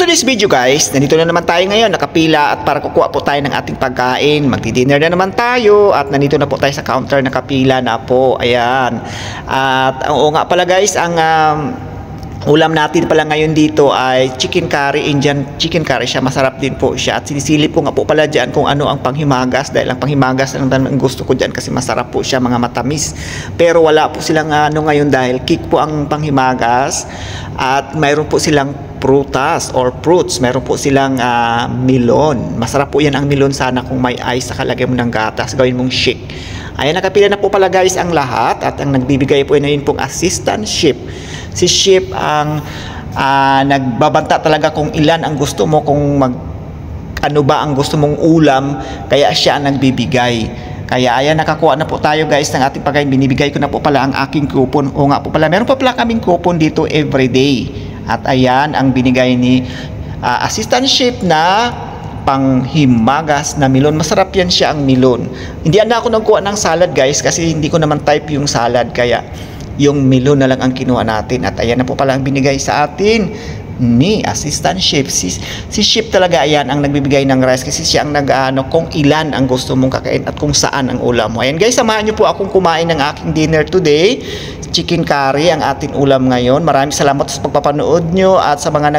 For today's video guys, nandito na naman tayo ngayon, nakapila at para kukuha po tayo ng ating pagkain. Magdi-dinner na naman tayo at nandito na po tayo sa counter, nakapila na po. Ayan. At oo nga pala guys, ang ulam natin pala ngayon dito ay chicken curry, Indian chicken curry siya. Masarap din po siya at sinisilip ko nga po pala dyan kung ano ang panghimagas dahil ang panghimagas lang ang gusto ko dyan kasi masarap po siya, mga matamis. Pero wala po silang ngayon dahil cake po ang panghimagas at mayroon po silang prutas or fruits. Meron po silang melon. Masarap po yan ang melon sana kung may ice, nakalagay mo ng gatas, gawin mong shake. Ayan, nakapila na po pala guys ang lahat at ang nagbibigay po na yun pong assistant chef. Si chef ang nagbabanta talaga kung ilan ang gusto mo, kung ano ba ang gusto mong ulam, kaya siya ang nagbibigay. Kaya ayan, nakakuha na po tayo guys ng ating pagkain. Binibigay ko na po pala ang aking coupon. O nga po pala, meron pa pala kaming coupon dito everyday. At ayan ang binigay ni assistant chef na panghimagas na melon. Masarap yan siya ang melon. Hindi na ako nagkuha ng salad guys kasi hindi ko naman type yung salad. Kaya yung melon na lang ang kinuha natin. At ayan na po pala ang binigay sa atin ni assistant chef. Si chef talaga ayan ang nagbibigay ng rice kasi siya ang kung ilan ang gusto mong kakain at kung saan ang ulam mo. Ayan guys, samahan niyo po akong kumain ng aking dinner today. Chicken curry ang ating ulam ngayon. Maraming salamat sa pagpapanood nyo at sa mga